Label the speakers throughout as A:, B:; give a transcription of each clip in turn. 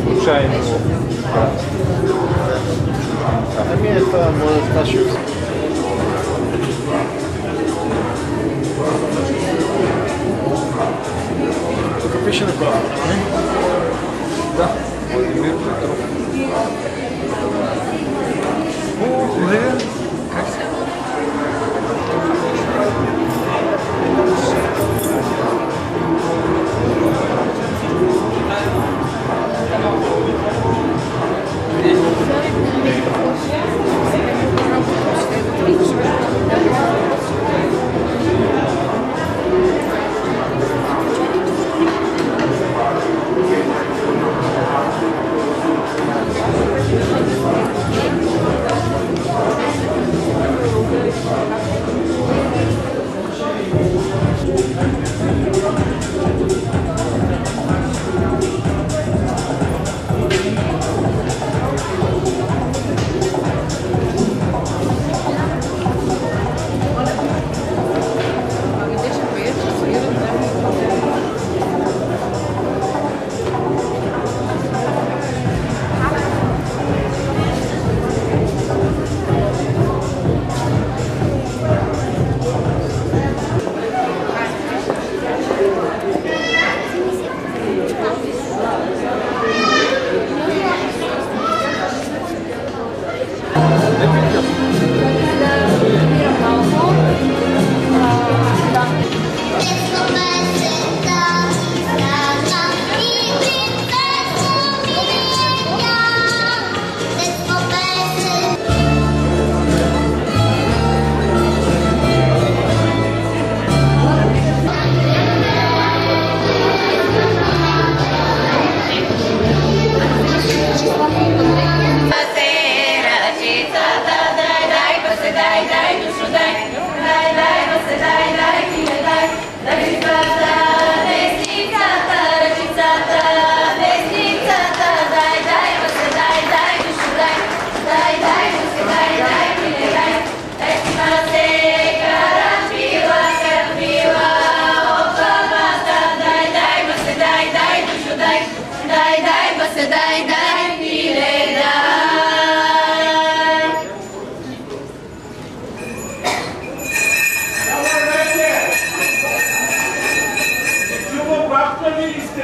A: Случайно.
B: Ами е това, моят Сташев. Тук пише на това.
A: Да, Владимир Петров. Колега, как си?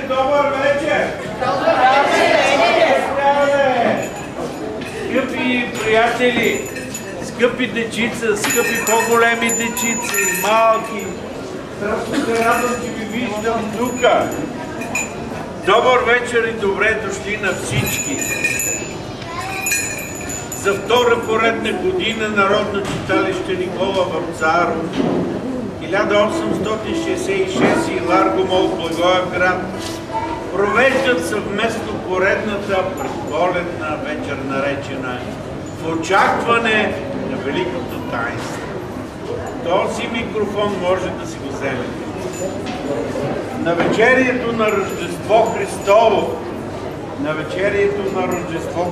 C: Добър вечер! Скъпи приятели, скъпи дечица, скъпи по-големи дечици, малки, страшно се радвам, че ви виждам тук. Добър вечер и добре дошли на всички. За втора поредна година Народно читалище Никола Вапцаров, 1866 и Ларго Мол, Благоевград, провеждат съвместно поредната предколедна вечер, наречена в очакване на Великото таинство. Този микрофон може да си го вземете. На вечерието на Рождество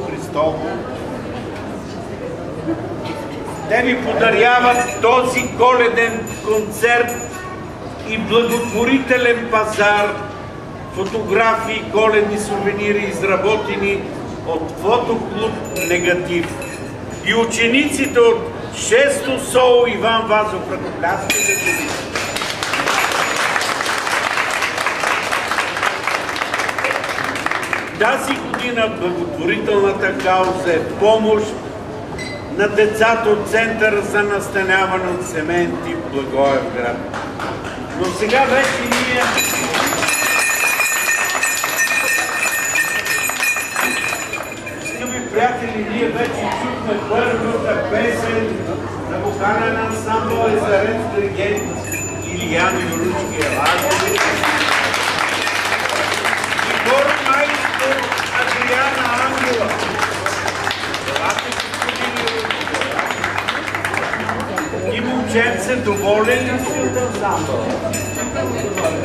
C: Христово, те ви подаряват този коледен концерт и благотворителен пазар, фотографии, коледни сувенири, изработени от фотоклуб Негатив. И учениците от 6-то СОУ Иван Вазов, ръкопляскайте ви. Тази година благотворителната кауза е помощ на децата от Центъра за настаняване от семейен тип Благоевград. Но сега вече ние скъпи приятели, ние вече чухме първата песен на вокален ансамбъл Езарец диригент Илиян Юручки Елагови и хормайстор Адриана Ангела. И момченце, доволен ли си от ансамбъла?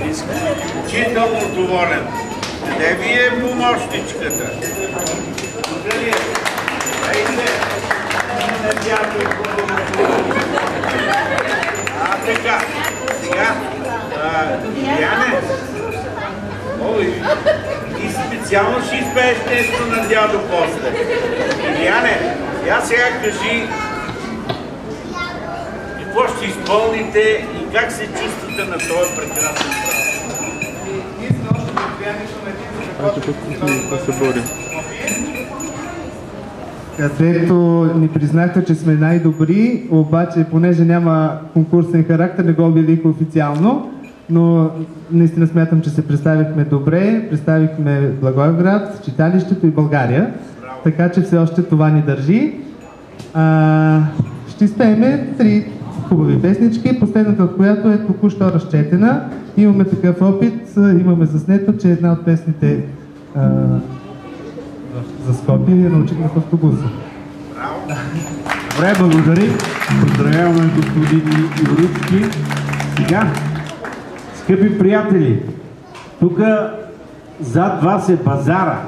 C: Изключително доволен. Къде ви е помощничката? Тук ли е? Ейте! дядо. Така, сега, Яне, ой, ти специално ще изпееш нещо на дядо после. Яне, я сега кажи, какво ще изпълните и как се чувствате на този прекрасен празник?
D: Ние сме още предприятието на
A: Да се борим.
D: където ни признахте, че сме най-добри, обаче понеже няма конкурсен характер, не го обявих официално, но наистина смятам, че се представихме добре, представихме Благоевград, читалището и България, така че все още това ни държи. Ще изпееме 3 хубави песнички, последната от която е току-що разчетена. Имаме такъв опит, имаме заснето, че една от песните за Скопие научихме в автобуса.
E: Добре, благодарим. Поздравяваме господин Юручки. Сега, скъпи приятели, тук зад вас е базара.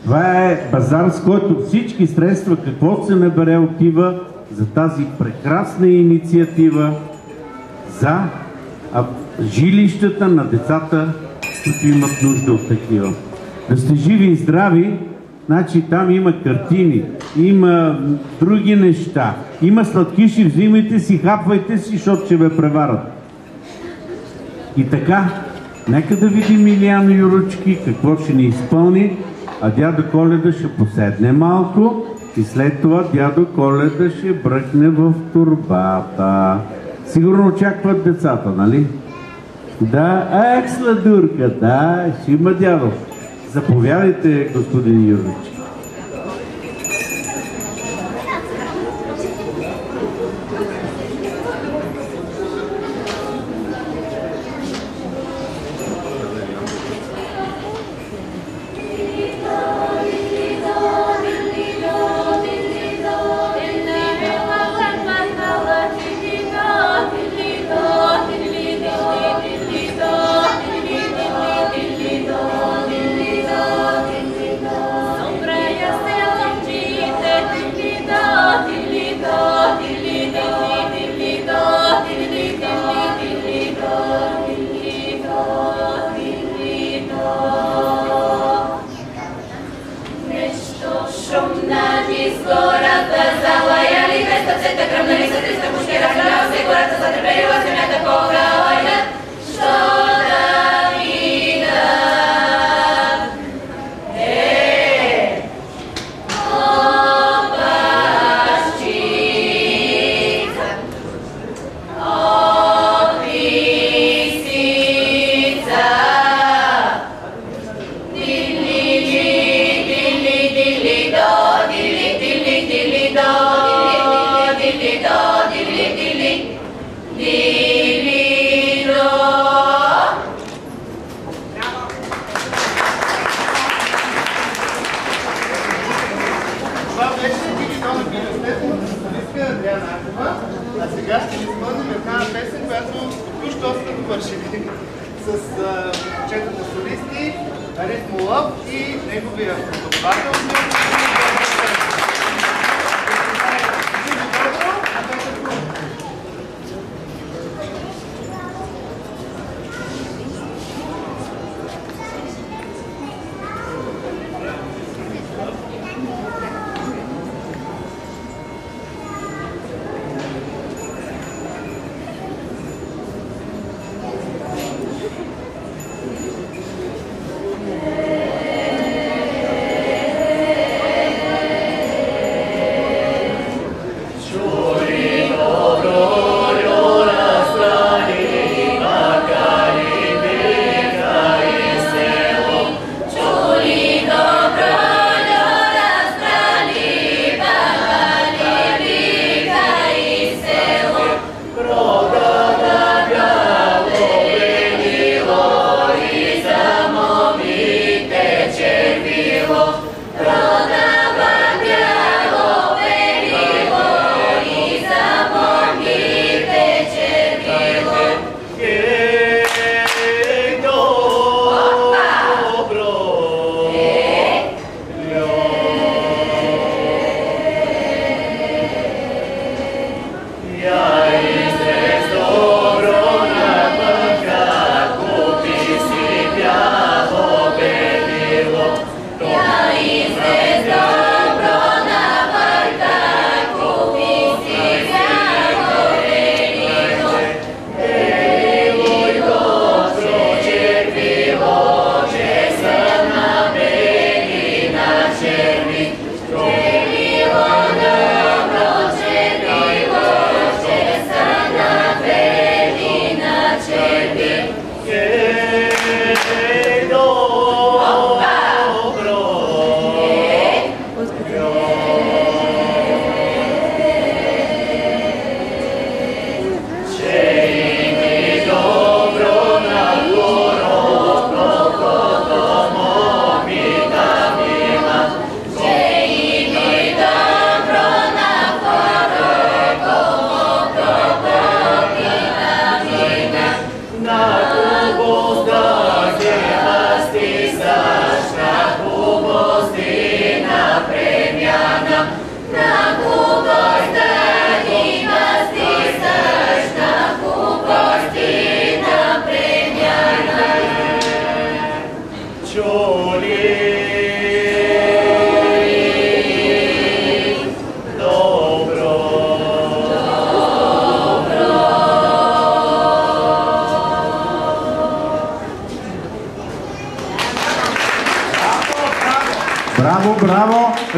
E: Това е базар, с който всички средства, какво се набере, отива за тази прекрасна инициатива за жилищата на децата, които имат нужда от такива. Да сте живи и здрави, значи там има картини, има други неща, има сладкиши, взимайте си, хапвайте си, защото ще ви преварат. И така, нека да видим Илияно Юручки какво ще ни изпълни, а дядо Коледа ще поседне малко и след това дядо Коледа ще бръкне в турбата. Сигурно очакват децата, нали? Да, сладурка, да, ще има дядо. Заповядайте, господин Юручки.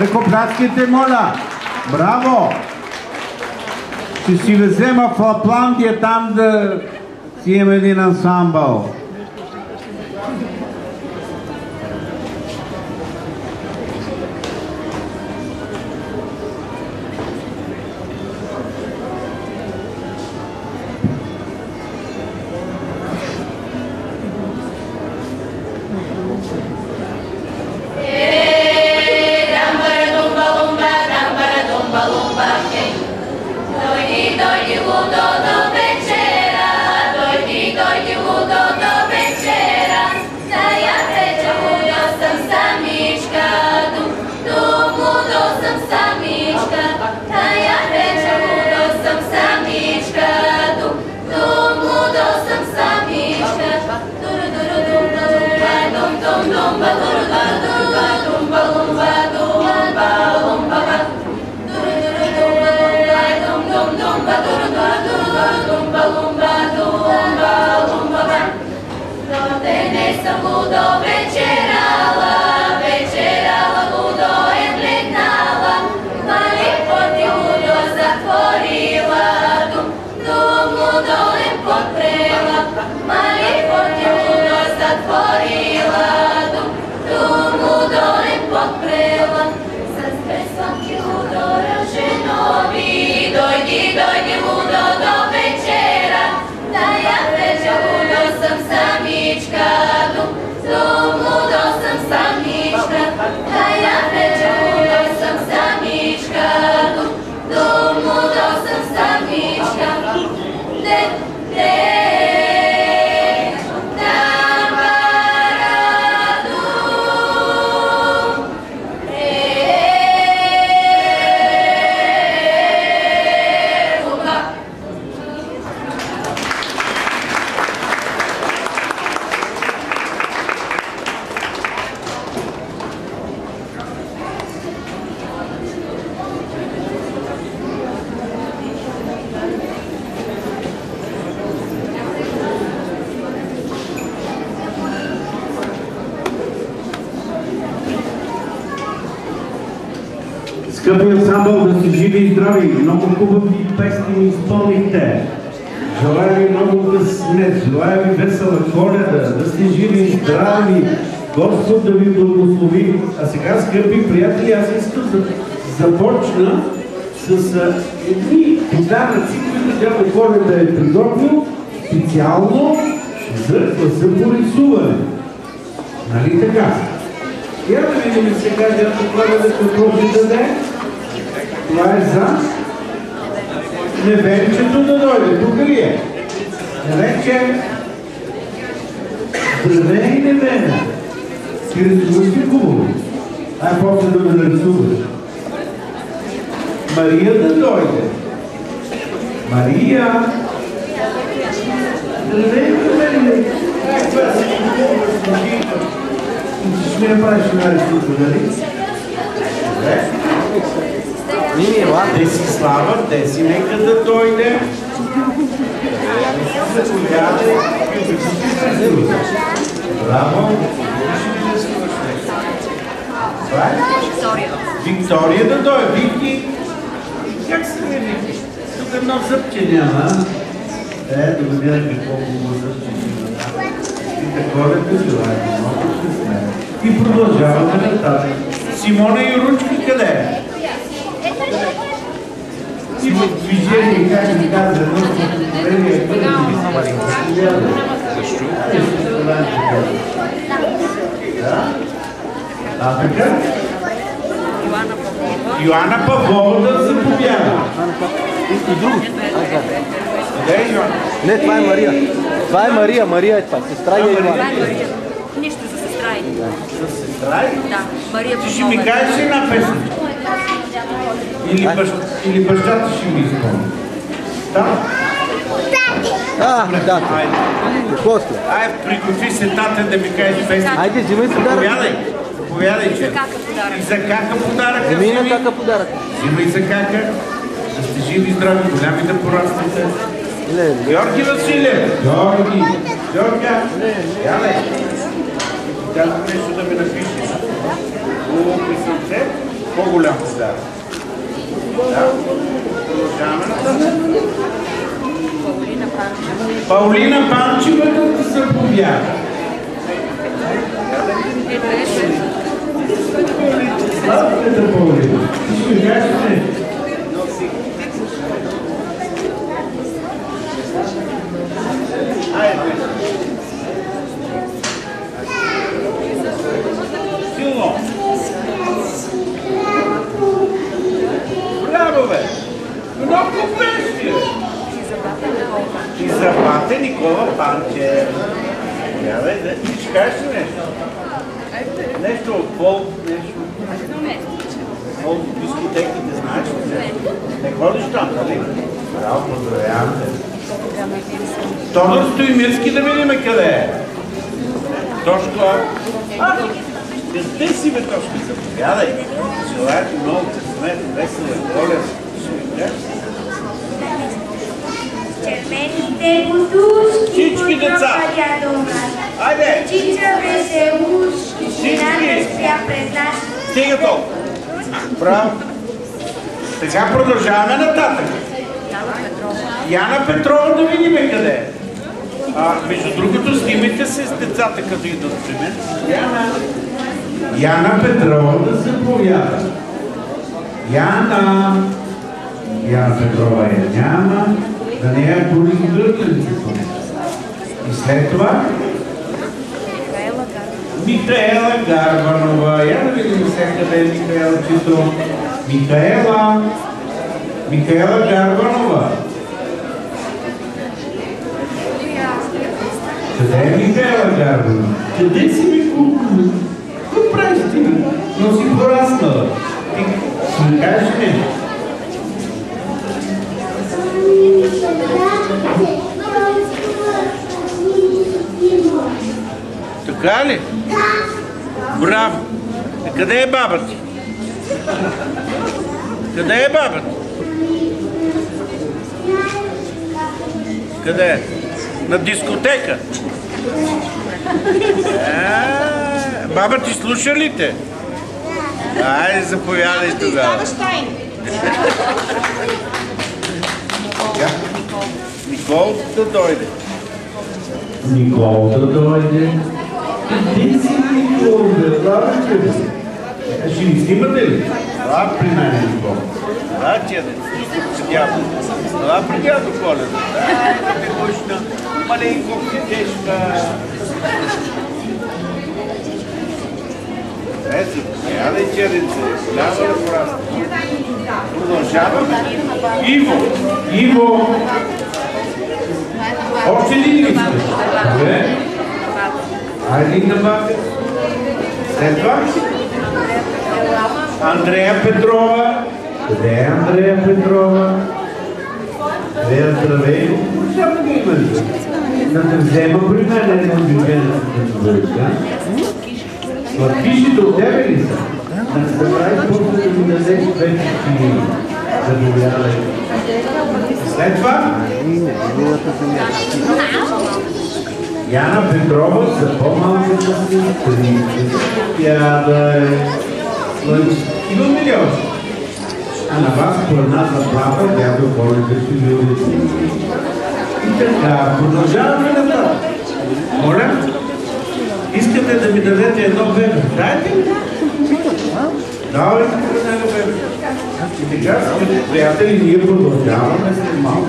E: Ръкопляскайте, моля! Браво! Ще си взема в Лапландия там да си имам един ансамбъл. Скъпи ансамбъл, да сте живи и здрави! Много хубави песни ми изпълнихте! Желая ви много късмет, желая ви весела Коледа, да сте живи и здрави! Господ да ви благослови! А сега, скъпи приятели, аз искам да започна с едни подаръци, които Дядо Коледа е приготвил специално за класа по рисуване. Нали така? Я да видим сега Дядо Коледа какво ще даде. Това е за Невенчето да дойде. Тук ли е? Невенче. Здравей, Невена. Ти рисуваш ли хубаво? Ай, после да ме нарисуваш. Мария да дойде. Мария. Здравей, Невена. Това си хубаво. Ще ми направиш една рисувка, нали? Добре. Десислава, Деси, нека да дойде. Заповядай. Браво. Виктория да дойде. Вики. Как се не Вики? Тук едно зъбче няма. Да видя какво хубаво зъбче има. И такова да желая. Много късме. И продължаваме нататък. Симона и Ручки къде е? Има движение, как ми каза, едно стихотворение, което ми се защо? А така? Йоанна Павлова да заповяда.
F: И друго.
E: Къде е Йоанна?
F: Не, това е Мария. Това е Мария. Мария е това. Сестра и Йоанна.
G: Нищо за сестра и.
E: За сестра и?
G: Да. Мария
E: Ти ще ми кажеш една песен? Или бащата ще ми изпълни? Да?
F: Да. После.
E: Ай, приготви се тата да ми кажеш песен.
F: Айде, взимай подарък.
E: Заповядай, че. И за кака подаръка.
F: Взимай на кака подарък.
E: Взимай за кака. Да сте живи и здрави, голями да пораснете. Георги Василев. Георги. Ядай. Казвам нещо да ми напишеш. Хубаво писъмце.
C: по-голям подарък. Да. Продължаваме нататък. Паулина Панчева да се заповяда.
E: Славката Паулина. Ще кажете.
C: Силно. Браво, бе! Много беше! И забрате Никола Панчев. Ти ще кажеш ли нещо? Нещо от фолк, нещо. Фолк в дискотеките, знаеш ли? Не ходиш там, нали? Браво, поздравявам те. Тодор Стоимирски да видим къде е. Тошко. Къде си, бе, Тошко? Заповядай. Желая ти много късмет, весела, голя.
H: Червените бутушки,
C: Всички деца. Айде!
H: Чича веселушки, шината спя през нас.
C: Стига толкова. Браво. Сега продължаваме нататък. Яна Петрова да видим къде е. Между другото, снимайте се с децата, като идват при мен.
E: Яна Петрова да се повяда. Яна Петрова я няма, да не я боли гъртеницата. И след това Михаела Гарбанова. Я да видим всякъде Михаела Чито. Михаела Гарбанова. Къде е Михаела Гарбанова? Къде си ми кукла? Какво правиш ти? Но си пораснала. Ти ще ми кажеш нещо?
C: Така ли? Браво! Къде е баба ти? Къде е баба ти? Къде е? На дискотека? Баба ти слуша ли те? Айде, заповядай тогава. Никол да дойде.
E: Никол да дойде. Къде си Никол да дойде? Ще ни снимате ли? Това при мен Никол.
C: Това ти е дядо. Това при дядо Коледа. Те гощна, маленко си тежка. Ето, ядай черенце, голяма да порасна. Продължаваме.
E: Иво! Още ли не искаш? Добре. Айде на бака. След това? Андрея Петрова. Къде е Андрея Петрова? Андрея, здравей. Само да имаш. Да те взема при мен едно движение да се да? Сладкишите от тебе ли са? Да се прави после да ми дадеш вече ти задоволява. След това? Яна Петрова за по-малката си сестрица. Тя да е слънче. Имаме ли още? А на вас по една заплата дядо Коледа ще видите. И така, продължаваме нататък. Моля? Искате да ми дадете едно бебе? Дайте ли? Давайте да едно бебе. И така, скъпи приятели, ние продължаваме след малко.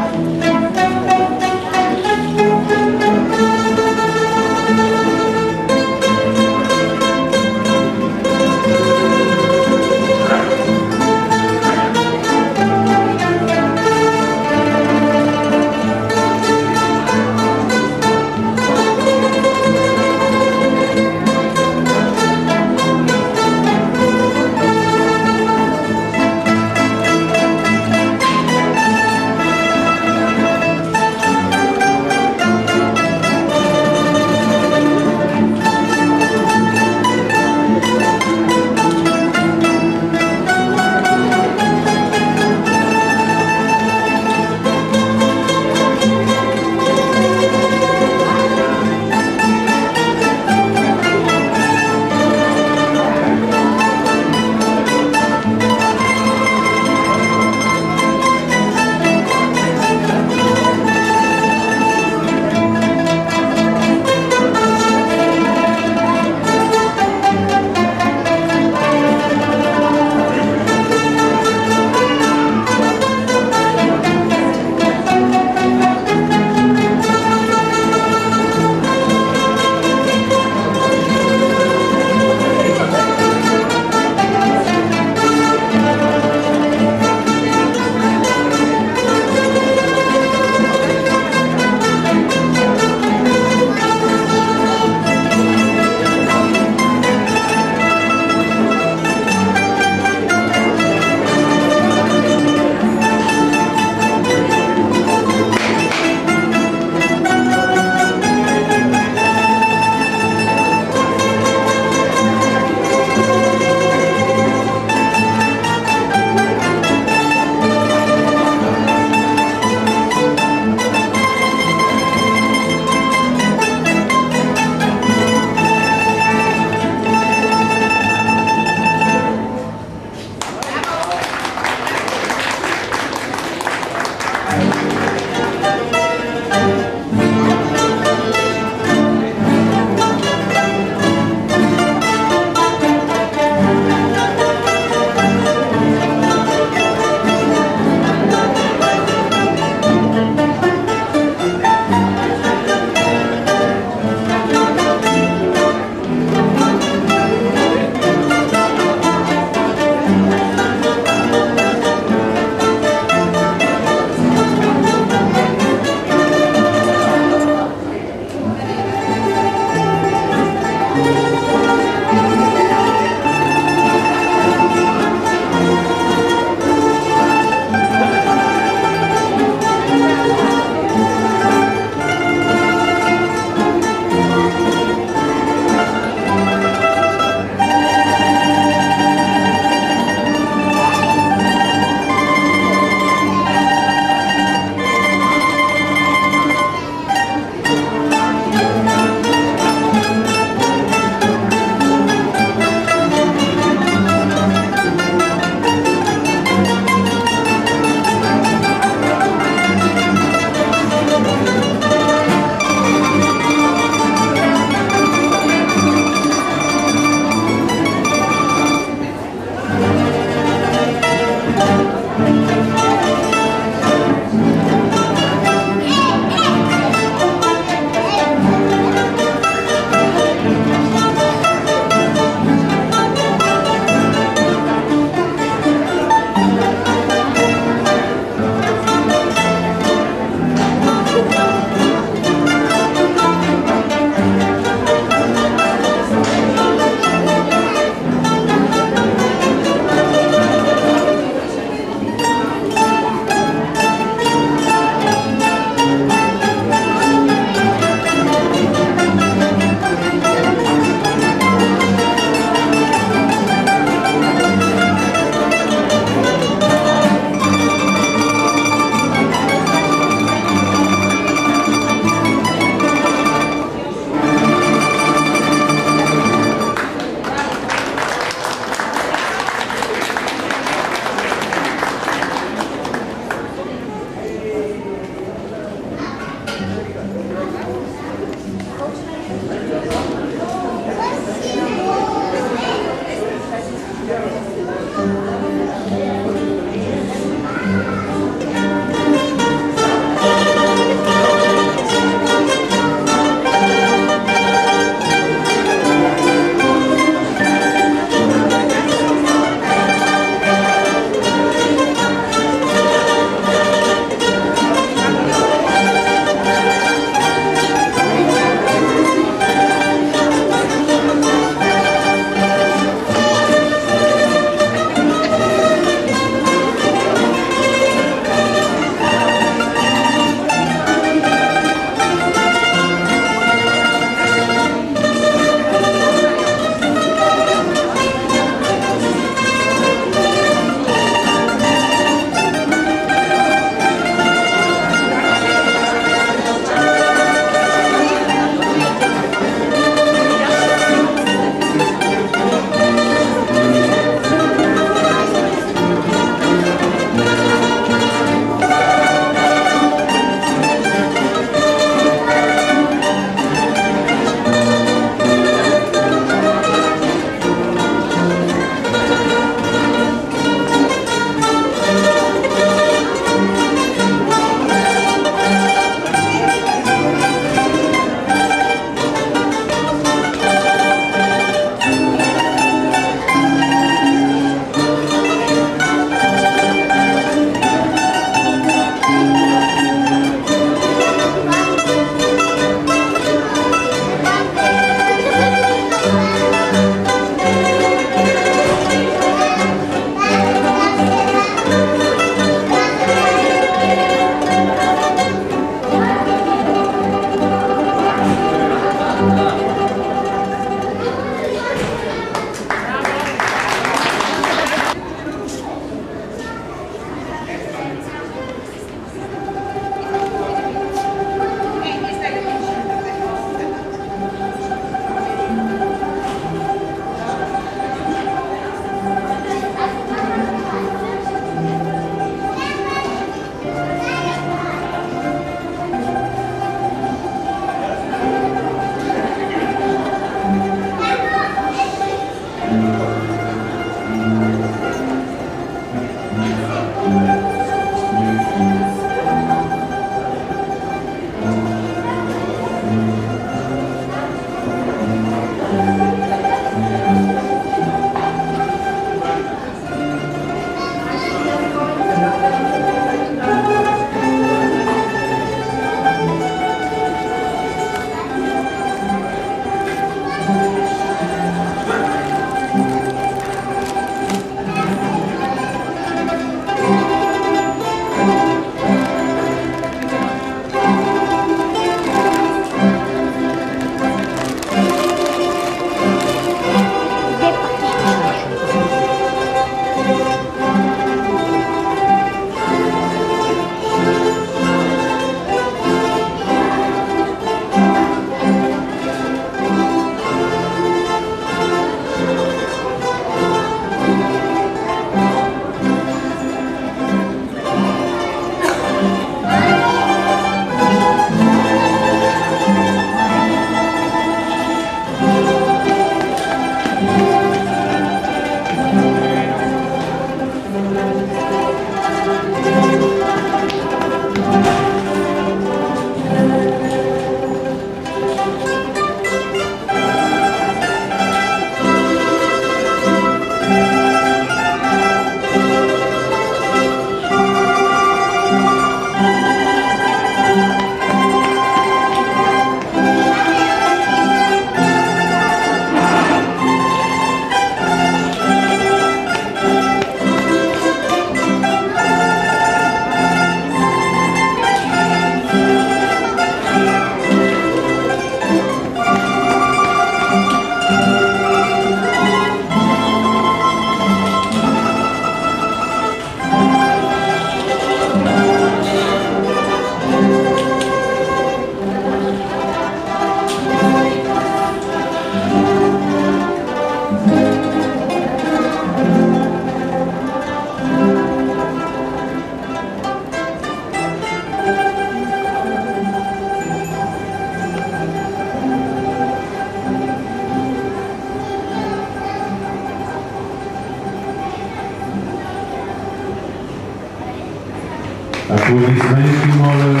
E: Аплодисменти, моля,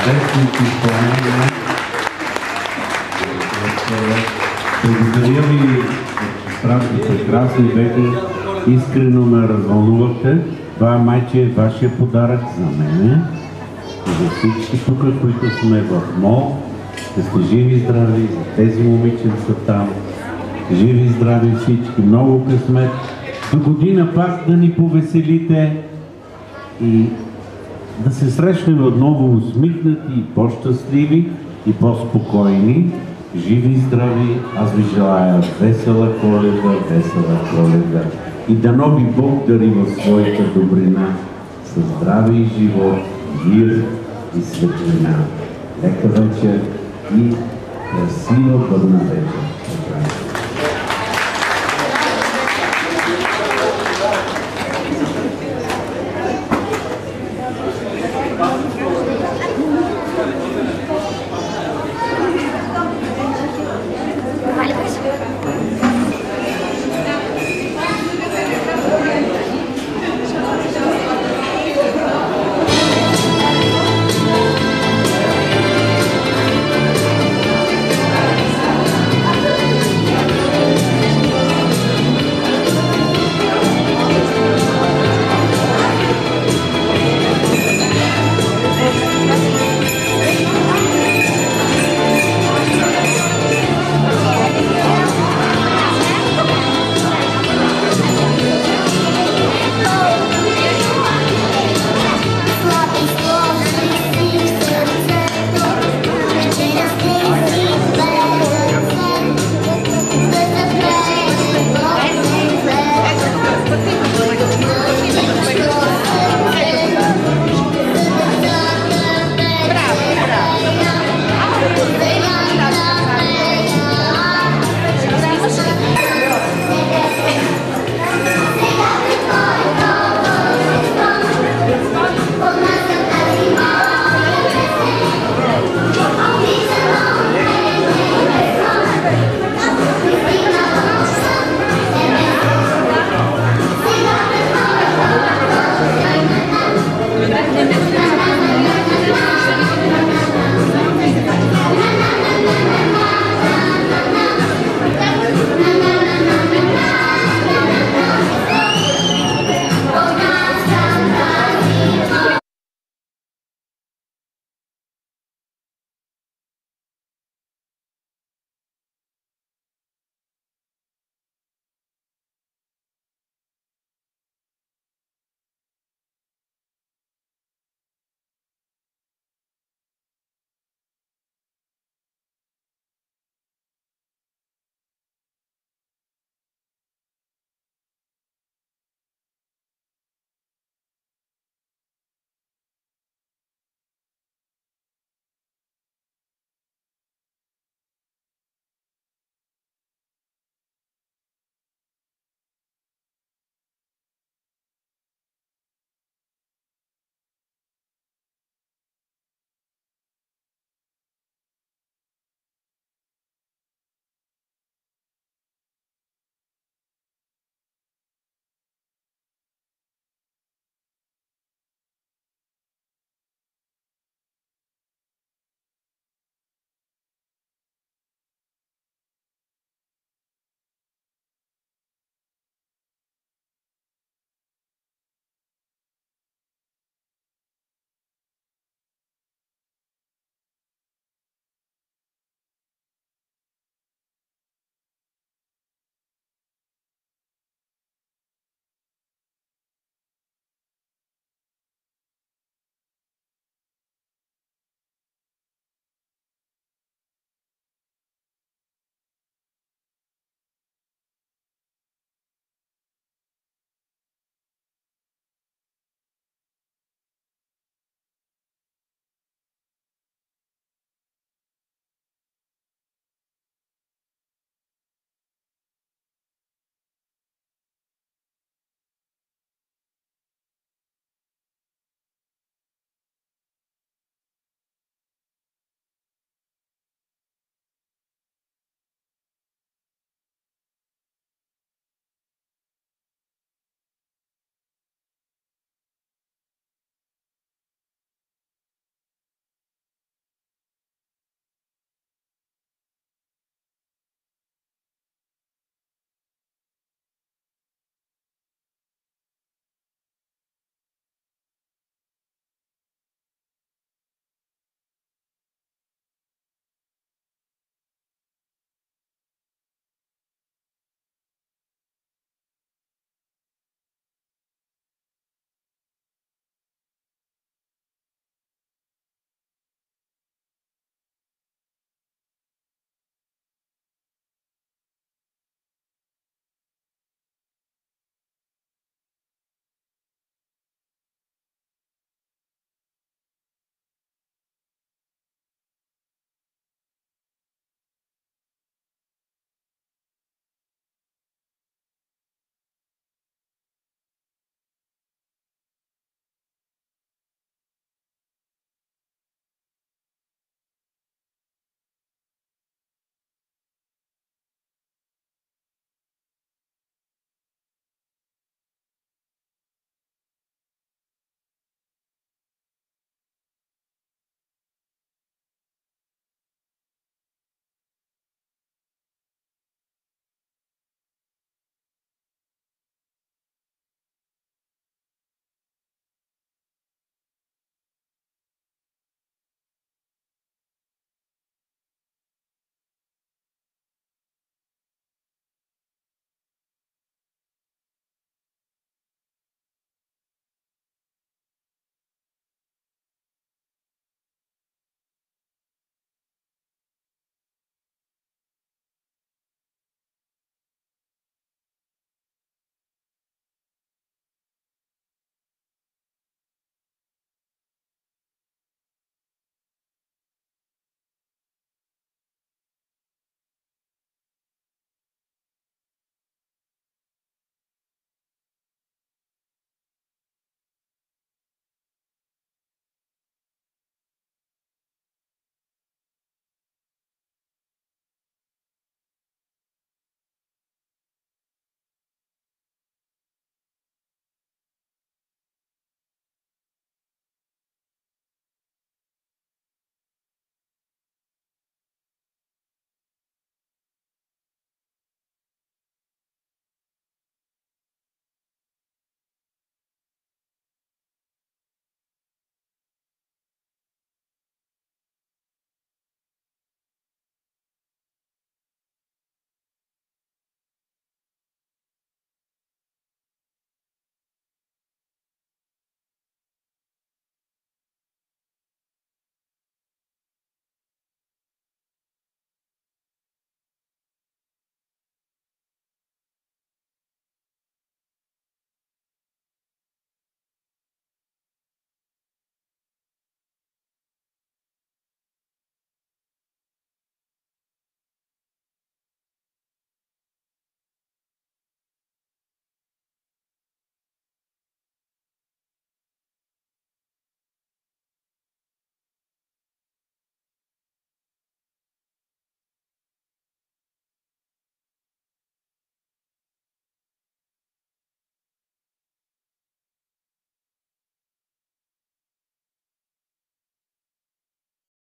E: чудесните изпълнения. Благодаря ви, че прекрасни бяха, искрено ме развълнувахте. Това майче е вашия подарък за мене и за всички тук, които сме в МОЛ. Да сте живи и здрави, за тези момиченца там. Живи и здрави всички, много късмет. До година пак да ни повеселите и да се срещнем отново усмихнати, по-щастливи и по-спокойни. Живи и здрави, аз ви желая весела Коледа и дано ви Бог дари в своята добрина със здраве и живот, мир и светлина. Лека вечер и красива бъдна вечер.